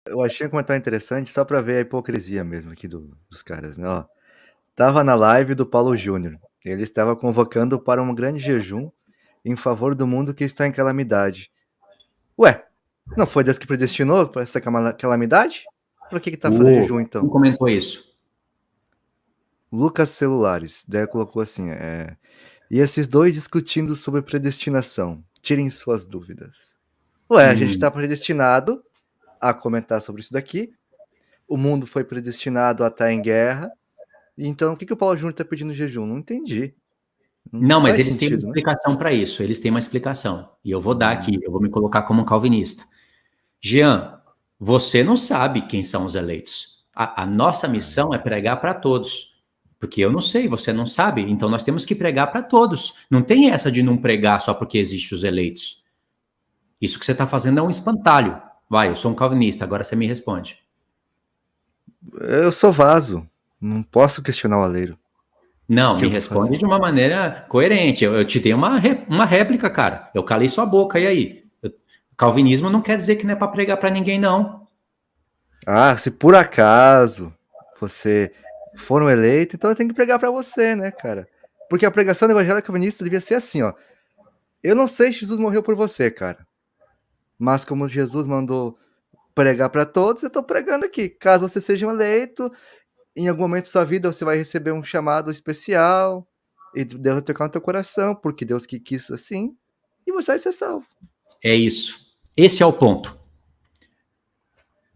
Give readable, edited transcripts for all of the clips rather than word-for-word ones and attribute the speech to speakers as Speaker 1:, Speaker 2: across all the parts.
Speaker 1: Eu achei um comentário interessante só pra ver a hipocrisia mesmo aqui dos caras, né, ó. Tava na live do Paulo Júnior. Ele estava convocando para um grande jejum em favor do mundo que está em calamidade. Ué, não foi Deus que predestinou para essa calamidade? Por que tá fazendo jejum
Speaker 2: Quem
Speaker 1: então?
Speaker 2: comentou isso?
Speaker 1: Lucas Celulares, daí colocou assim, e esses dois discutindo sobre predestinação. Tirem suas dúvidas. Ué, a gente tá predestinado a comentar sobre isso daqui. O mundo foi predestinado a estar em guerra. Então, o que o Paulo Júnior tá pedindo jejum? Não entendi. Não
Speaker 2: Não, mas
Speaker 1: faz
Speaker 2: eles têm uma
Speaker 1: sentido, né?
Speaker 2: explicação para isso. Eles têm uma explicação. E eu vou dar aqui, eu vou me colocar como um calvinista. Jean, você não sabe quem são os eleitos. A nossa missão é pregar para todos. Porque eu não sei, você não sabe. Então nós temos que pregar para todos. Não tem essa de não pregar só porque existem os eleitos. Isso que você está fazendo é um espantalho. Vai, eu sou um calvinista, agora você me responde.
Speaker 1: Eu sou vaso. Não posso questionar o aleiro. O
Speaker 2: Não,
Speaker 1: que
Speaker 2: me
Speaker 1: eu vou
Speaker 2: responde
Speaker 1: fazer?
Speaker 2: de uma maneira coerente. Eu te dei uma réplica, cara. Eu calei sua boca, e aí? Calvinismo não quer dizer que não é para pregar para ninguém, não.
Speaker 1: Ah, se por acaso você for um eleito, então eu tenho que pregar pra você, né, cara? Porque a pregação do evangelho calvinista devia ser assim, ó. Eu não sei se Jesus morreu por você, cara. Mas como Jesus mandou pregar pra todos, eu tô pregando aqui. Caso você seja um eleito, em algum momento da sua vida você vai receber um chamado especial e Deus vai tocar no teu coração, porque Deus que quis assim, e você vai ser salvo.
Speaker 2: É isso. Esse é o ponto.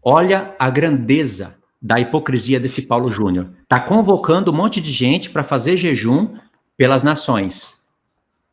Speaker 2: Olha a grandeza da hipocrisia desse Paulo Júnior. Está convocando um monte de gente para fazer jejum pelas nações.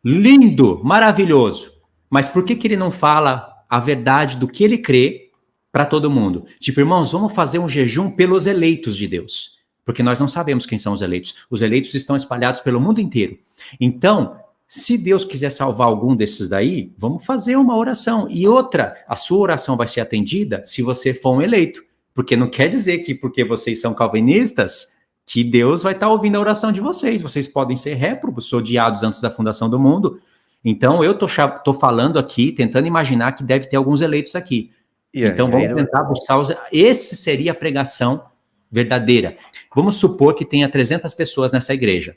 Speaker 2: Lindo, maravilhoso. Mas por que ele não fala a verdade do que ele crê para todo mundo? Tipo, irmãos, vamos fazer um jejum pelos eleitos de Deus. Porque nós não sabemos quem são os eleitos. Os eleitos estão espalhados pelo mundo inteiro. Então, se Deus quiser salvar algum desses daí, vamos fazer uma oração. E outra, a sua oração vai ser atendida se você for um eleito. Porque não quer dizer que porque vocês são calvinistas, que Deus vai estar ouvindo a oração de vocês. Vocês podem ser réprobos, odiados antes da fundação do mundo. Então, eu tô falando aqui, tentando imaginar que deve ter alguns eleitos aqui. Então,
Speaker 1: Aí
Speaker 2: vamos tentar buscar os... Esse seria a pregação verdadeira. Vamos supor que tenha 300 pessoas nessa igreja.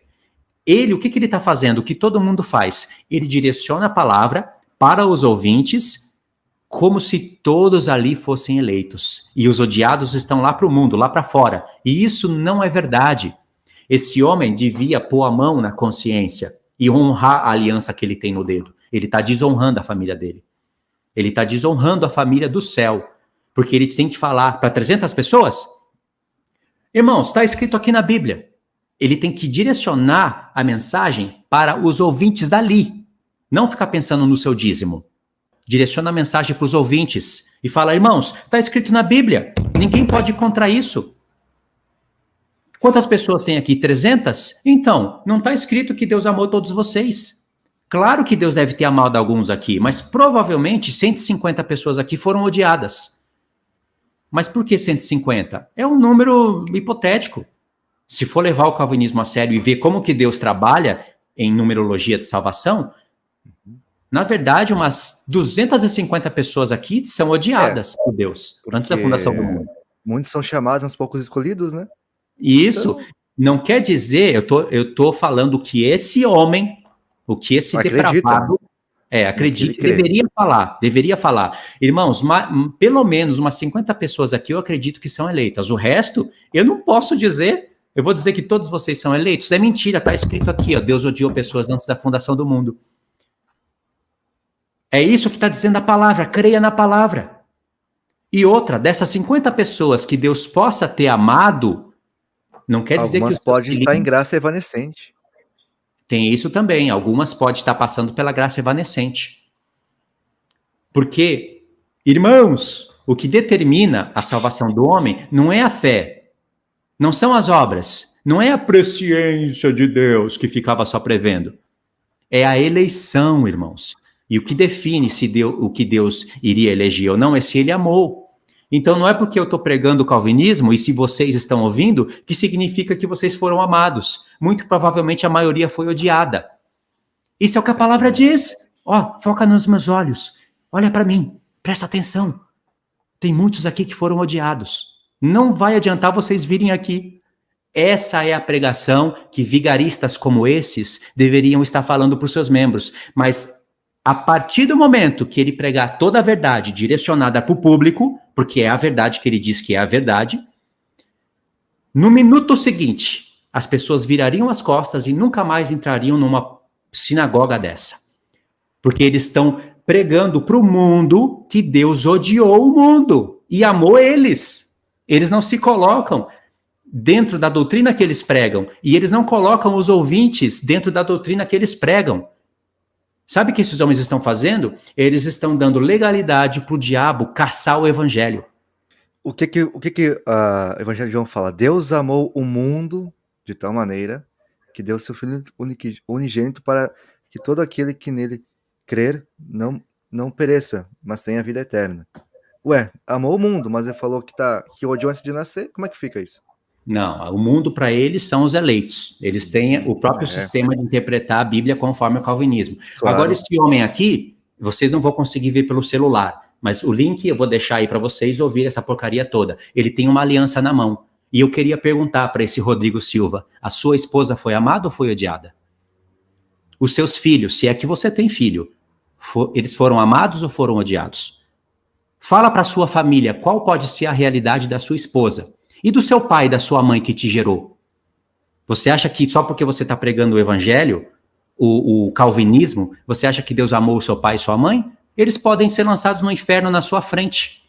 Speaker 2: Ele, o que ele está fazendo? O que todo mundo faz? Ele direciona a palavra para os ouvintes como se todos ali fossem eleitos. E os odiados estão lá para o mundo, lá para fora. E isso não é verdade. Esse homem devia pôr a mão na consciência e honrar a aliança que ele tem no dedo. Ele está desonrando a família dele. Ele está desonrando a família do céu. Porque ele tem que falar para 300 pessoas? Irmãos, está escrito aqui na Bíblia. Ele tem que direcionar a mensagem para os ouvintes dali. Não ficar pensando no seu dízimo. Direciona a mensagem para os ouvintes e fala, irmãos, está escrito na Bíblia. Ninguém pode ir contra isso. Quantas pessoas tem aqui? 300? Então, não está escrito que Deus amou todos vocês. Claro que Deus deve ter amado alguns aqui, mas provavelmente 150 pessoas aqui foram odiadas. Mas por que 150? É um número hipotético. Se for levar o calvinismo a sério e ver como que Deus trabalha em numerologia de salvação, na verdade, umas 250 pessoas aqui são odiadas por Deus, antes da fundação do mundo.
Speaker 1: Muitos são chamados, uns poucos escolhidos, né?
Speaker 2: E isso não quer dizer, eu tô falando que esse homem, o que esse depravado, acredite, deveria falar. Irmãos, pelo menos umas 50 pessoas aqui eu acredito que são eleitas. O resto, eu não posso dizer, eu vou dizer que todos vocês são eleitos. É mentira, tá escrito aqui, ó, Deus odiou pessoas antes da fundação do mundo. É isso que está dizendo a palavra, creia na palavra. E outra, dessas 50 pessoas que Deus possa ter amado, não quer dizer
Speaker 1: algumas
Speaker 2: que...
Speaker 1: podem estar em graça evanescente.
Speaker 2: Tem isso também, algumas podem estar passando pela graça evanescente. Porque, irmãos, o que determina a salvação do homem não é a fé, não são as obras, não é a presciência de Deus que ficava só prevendo. É a eleição, irmãos. E o que define se o que Deus iria eleger ou não é se ele amou. Então não é porque eu estou pregando o calvinismo e se vocês estão ouvindo que significa que vocês foram amados. Muito provavelmente a maioria foi odiada. Isso é o que a palavra diz. Ó, foca nos meus olhos. Olha para mim, presta atenção. Tem muitos aqui que foram odiados. Não vai adiantar vocês virem aqui. Essa é a pregação que vigaristas como esses deveriam estar falando para os seus membros. Mas a partir do momento que ele pregar toda a verdade direcionada para o público, porque é a verdade que ele diz que é a verdade, no minuto seguinte, as pessoas virariam as costas e nunca mais entrariam numa sinagoga dessa. Porque eles estão pregando para o mundo que Deus odiou o mundo e amou eles. Eles não se colocam dentro da doutrina que eles pregam e eles não colocam os ouvintes dentro da doutrina que eles pregam. Sabe o que esses homens estão fazendo? Eles estão dando legalidade para o diabo caçar o evangelho.
Speaker 1: O que o Evangelho de João fala? Deus amou o mundo de tal maneira que deu seu Filho unigênito para que todo aquele que nele crer não pereça, mas tenha vida eterna. Ué, amou o mundo, mas ele falou que odiou antes de nascer? Como é que fica isso?
Speaker 2: Não, o mundo para eles são os eleitos. Eles têm o próprio sistema de interpretar a Bíblia conforme o calvinismo.
Speaker 1: Claro.
Speaker 2: Agora, esse homem aqui, vocês não vão conseguir ver pelo celular, mas o link eu vou deixar aí para vocês ouvir essa porcaria toda. Ele tem uma aliança na mão. E eu queria perguntar para esse Rodrigo Silva, a sua esposa foi amada ou foi odiada? Os seus filhos, se é que você tem filho, eles foram amados ou foram odiados? Fala para sua família qual pode ser a realidade da sua esposa e do seu pai e da sua mãe que te gerou. Você acha que só porque você está pregando o evangelho, o calvinismo, você acha que Deus amou o seu pai e sua mãe? Eles podem ser lançados no inferno na sua frente.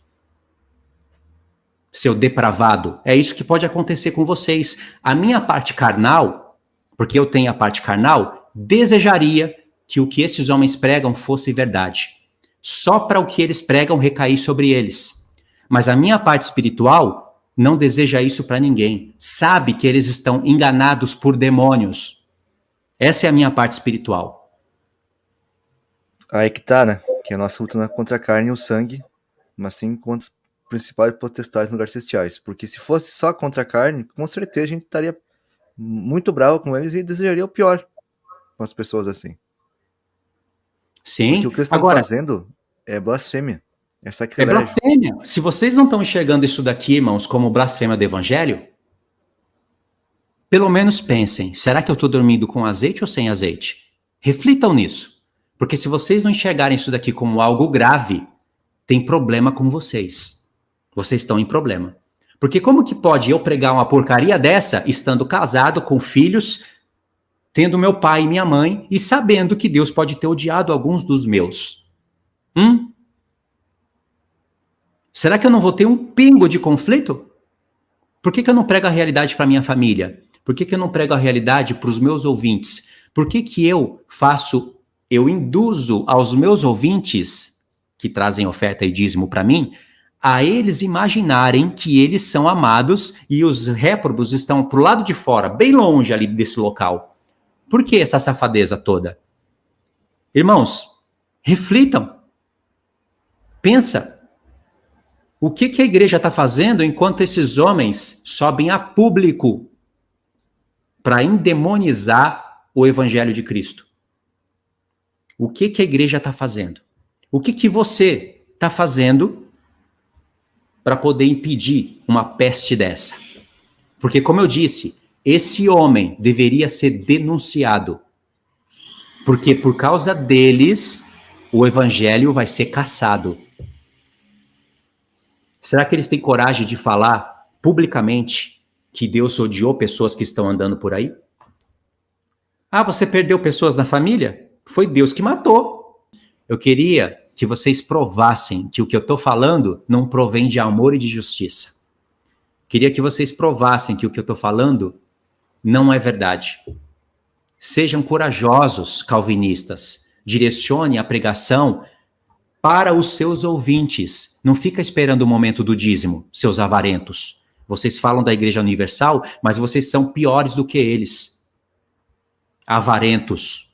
Speaker 2: Seu depravado, é isso que pode acontecer com vocês. A minha parte carnal, porque eu tenho a parte carnal, desejaria que o que esses homens pregam fosse verdade. Só para o que eles pregam recair sobre eles. Mas a minha parte espiritual não deseja isso para ninguém. Sabe que eles estão enganados por demônios. Essa é a minha parte espiritual.
Speaker 1: Aí que tá, né? Que a nossa luta não é contra a carne e o sangue, mas sim contra os principais potestades no lugar celestiais. Porque se fosse só contra a carne, com certeza a gente estaria muito bravo com eles e desejaria o pior com as pessoas assim.
Speaker 2: Sim.
Speaker 1: Porque o que eles estão fazendo é blasfêmia. É sacrilégio.
Speaker 2: É blasfêmia. Se vocês não estão enxergando isso daqui, irmãos, como blasfêmia do evangelho, pelo menos pensem, será que eu estou dormindo com azeite ou sem azeite? Reflitam nisso. Porque se vocês não enxergarem isso daqui como algo grave, tem problema com vocês. Vocês estão em problema. Porque como que pode eu pregar uma porcaria dessa, estando casado, com filhos, tendo meu pai e minha mãe, e sabendo que Deus pode ter odiado alguns dos meus? Será que eu não vou ter um pingo de conflito? Por que eu não prego a realidade para minha família? Por que eu não prego a realidade para os meus ouvintes? Por que eu induzo aos meus ouvintes, que trazem oferta e dízimo para mim, a eles imaginarem que eles são amados e os réprobos estão pro lado de fora, bem longe ali desse local? Por que essa safadeza toda? Irmãos, reflitam. Pensa. O que a igreja está fazendo enquanto esses homens sobem a público para endemonizar o evangelho de Cristo? O que a igreja está fazendo? O que você está fazendo para poder impedir uma peste dessa? Porque, como eu disse, esse homem deveria ser denunciado. Porque por causa deles, o evangelho vai ser caçado. Será que eles têm coragem de falar publicamente que Deus odiou pessoas que estão andando por aí? Ah, você perdeu pessoas na família? Foi Deus que matou. Eu queria que vocês provassem que o que eu estou falando não provém de amor e de justiça. Queria que vocês provassem que o que eu estou falando não é verdade. Sejam corajosos, calvinistas. Direcione a pregação para os seus ouvintes. Não fica esperando o momento do dízimo, seus avarentos. Vocês falam da Igreja Universal, mas vocês são piores do que eles. Avarentos.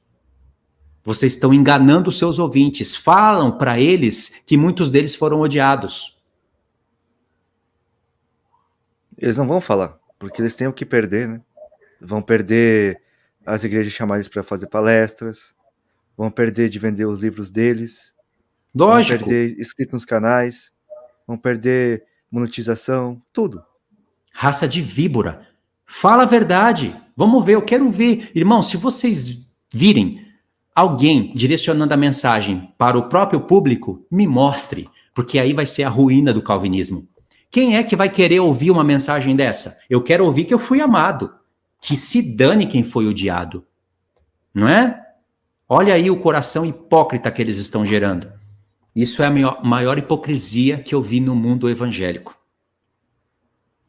Speaker 2: Vocês estão enganando os seus ouvintes. Falam para eles que muitos deles foram odiados.
Speaker 1: Eles não vão falar, porque eles têm o que perder, né? Vão perder as igrejas chamadas para fazer palestras, vão perder de vender os livros deles,
Speaker 2: Lógico.
Speaker 1: vão perder inscritos nos canais. vão perder monetização, tudo.
Speaker 2: Raça de víbora. Fala a verdade. Vamos ver, eu quero ver. Irmão, se vocês virem alguém direcionando a mensagem para o próprio público, me mostre, porque aí vai ser a ruína do calvinismo. Quem é que vai querer ouvir uma mensagem dessa? Eu quero ouvir que eu fui amado. Que se dane quem foi odiado. Não é? Olha aí o coração hipócrita que eles estão gerando. Isso é a maior hipocrisia que eu vi no mundo evangélico.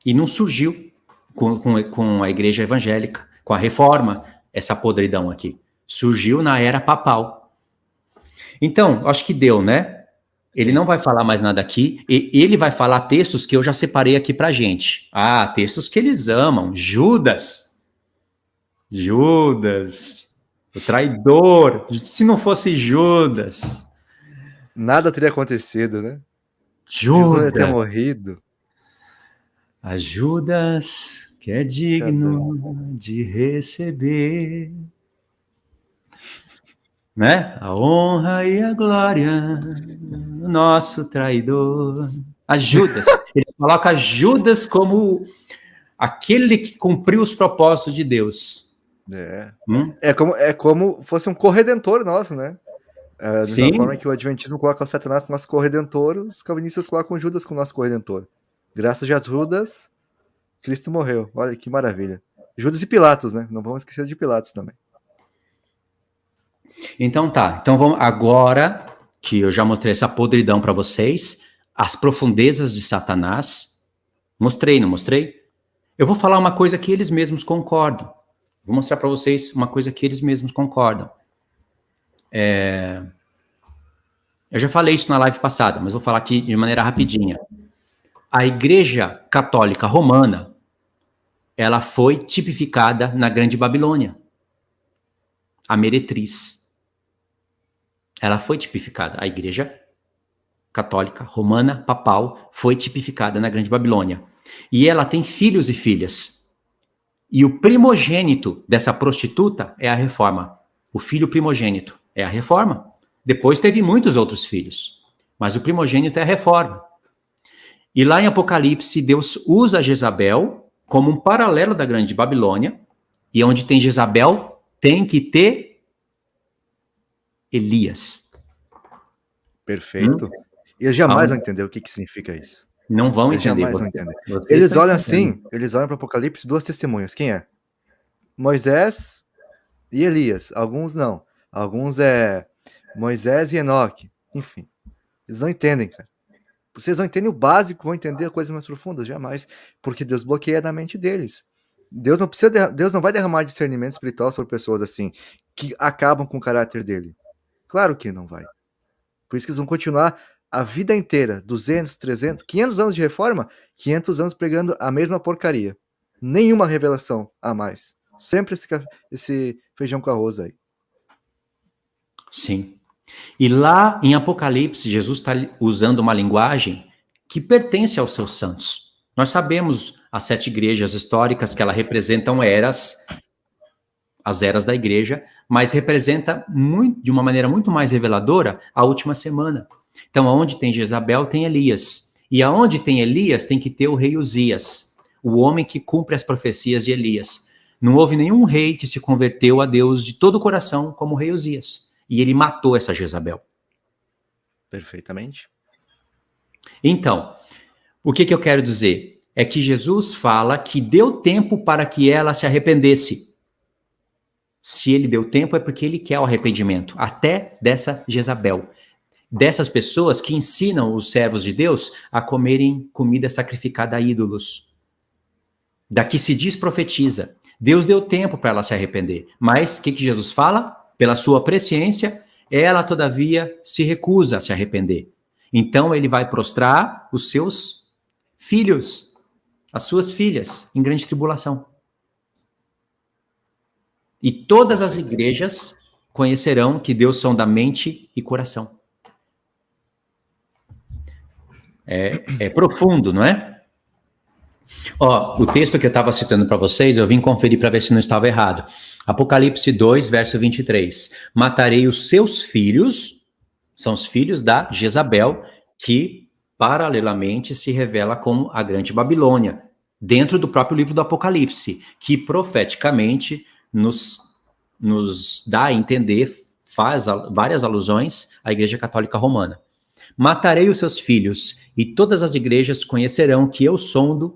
Speaker 2: E não surgiu com a igreja evangélica, com a reforma, essa podridão aqui. Surgiu na era papal. Então, acho que deu, né? Ele não vai falar mais nada aqui, e ele vai falar textos que eu já separei aqui pra gente. Ah, textos que eles amam. Judas, o traidor. Se não fosse Judas.
Speaker 1: Nada teria acontecido, né? Jesus não ia ter morrido.
Speaker 2: A Judas, que é digno de receber, né? A honra e a glória, o nosso traidor. A Judas, ele coloca Judas como aquele que cumpriu os propósitos de Deus.
Speaker 1: É como fosse um corredentor nosso, né? Da mesma forma que o Adventismo coloca o Satanás como nosso corredentor, os calvinistas colocam Judas como nosso corredentor. Graças a Judas, Cristo morreu. Olha que maravilha. Judas e Pilatos, né? Não vamos esquecer de Pilatos também.
Speaker 2: Então tá. Então vamos agora que eu já mostrei essa podridão para vocês, as profundezas de Satanás. Mostrei, não mostrei? Eu vou falar uma coisa que eles mesmos concordam. Vou mostrar para vocês uma coisa que eles mesmos concordam. Eu já falei isso na live passada, mas vou falar aqui de maneira rapidinha. A Igreja Católica Romana, ela foi tipificada na Grande Babilônia. A meretriz. Ela foi tipificada. A Igreja Católica Romana Papal foi tipificada na Grande Babilônia. E ela tem filhos e filhas. E o primogênito dessa prostituta é a Reforma. O filho primogênito é a Reforma. Depois teve muitos outros filhos. Mas o primogênito é a Reforma. E lá em Apocalipse, Deus usa Jezabel como um paralelo da Grande Babilônia. E onde tem Jezabel, tem que ter Elias.
Speaker 1: Perfeito. E eles jamais vão entender o que significa isso.
Speaker 2: Não vão entender.
Speaker 1: Eles olham assim, eles olham para o Apocalipse, duas testemunhas. Quem é? Moisés e Elias. Alguns não. Alguns é Moisés e Enoque. Enfim. Eles não entendem, cara. Vocês não entendem o básico, vão entender coisas mais profundas, jamais. Porque Deus bloqueia na mente deles. Deus não vai derramar discernimento espiritual sobre pessoas assim, que acabam com o caráter dele. Claro que não vai. Por isso que eles vão continuar a vida inteira, 200, 300, 500 anos de reforma, 500 anos pregando a mesma porcaria. Nenhuma revelação a mais. Sempre esse feijão com arroz aí.
Speaker 2: Sim. E lá em Apocalipse, Jesus está usando uma linguagem que pertence aos seus santos. Nós sabemos as 7 igrejas históricas que elas representam eras, as eras da igreja, mas representa de uma maneira muito mais reveladora a última semana. Então, aonde tem Jezabel, tem Elias. E aonde tem Elias, tem que ter o rei Uzias, o homem que cumpre as profecias de Elias. Não houve nenhum rei que se converteu a Deus de todo o coração como o rei Uzias. E ele matou essa Jezabel.
Speaker 1: Perfeitamente.
Speaker 2: Então, o que eu quero dizer? É que Jesus fala que deu tempo para que ela se arrependesse. Se ele deu tempo é porque ele quer o arrependimento. Até dessa Jezabel. Dessas pessoas que ensinam os servos de Deus a comerem comida sacrificada a ídolos. Daqui se diz profetiza. Deus deu tempo para ela se arrepender. Mas o que Jesus fala? Pela sua presciência, ela, todavia, se recusa a se arrepender. Então, ele vai prostrar os seus filhos, as suas filhas, em grande tribulação. E todas as igrejas conhecerão que Deus sonda mente e coração. É profundo, não é? Ó, o texto que eu estava citando para vocês, eu vim conferir para ver se não estava errado. Apocalipse 2, verso 23. Matarei os seus filhos, são os filhos da Jezabel, que paralelamente se revela como a Grande Babilônia, dentro do próprio livro do Apocalipse, que profeticamente nos dá a entender, faz várias alusões à Igreja Católica Romana. Matarei os seus filhos, e todas as igrejas conhecerão que eu sou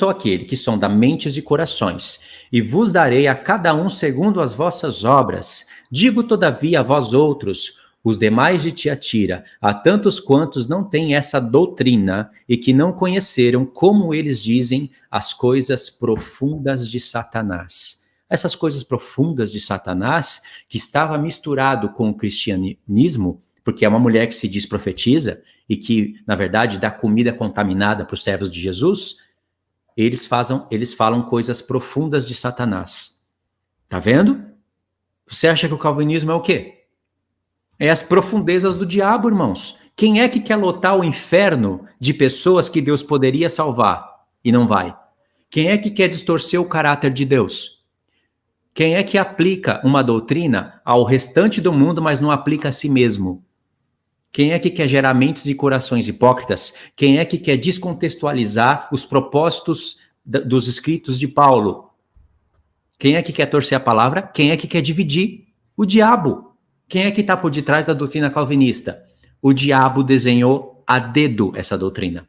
Speaker 2: aquele que sonda mentes e corações, e vos darei a cada um segundo as vossas obras. Digo, todavia, a vós outros, os demais de Tiatira, a tantos quantos não têm essa doutrina e que não conheceram, como eles dizem, as coisas profundas de Satanás. Essas coisas profundas de Satanás, que estava misturado com o cristianismo, porque é uma mulher que se diz profetiza e que, na verdade, dá comida contaminada para os servos de Jesus, eles falam coisas profundas de Satanás. Tá vendo? Você acha que o calvinismo é o quê? É as profundezas do diabo, irmãos. Quem é que quer lotar o inferno de pessoas que Deus poderia salvar e não vai? Quem é que quer distorcer o caráter de Deus? Quem é que aplica uma doutrina ao restante do mundo, mas não aplica a si mesmo? Quem é que quer gerar mentes e corações hipócritas? Quem é que quer descontextualizar os propósitos dos escritos de Paulo? Quem é que quer torcer a palavra? Quem é que quer dividir? O diabo. Quem é que está por detrás da doutrina calvinista? O diabo desenhou a dedo essa doutrina.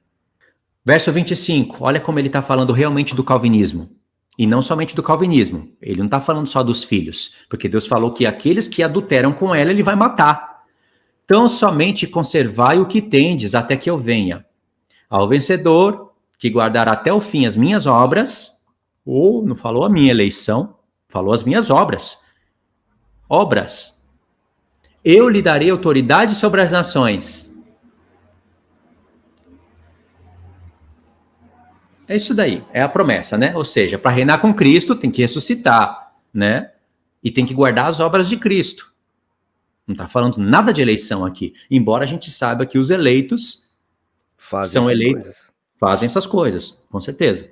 Speaker 2: Verso 25, olha como ele está falando realmente do calvinismo. E não somente do calvinismo. Ele não está falando só dos filhos. Porque Deus falou que aqueles que adulteram com ela, ele vai matar. Então somente conservai o que tendes até que eu venha. Ao vencedor, que guardar até o fim as minhas obras, ou não falou a minha eleição, falou as minhas obras. Obras. Eu lhe darei autoridade sobre as nações. É isso daí, é a promessa, né? Ou seja, para reinar com Cristo tem que ressuscitar, né? E tem que guardar as obras de Cristo. Não está falando nada de eleição aqui, embora a gente saiba que os eleitos
Speaker 1: fazem essas coisas.
Speaker 2: Fazem essas coisas, com certeza.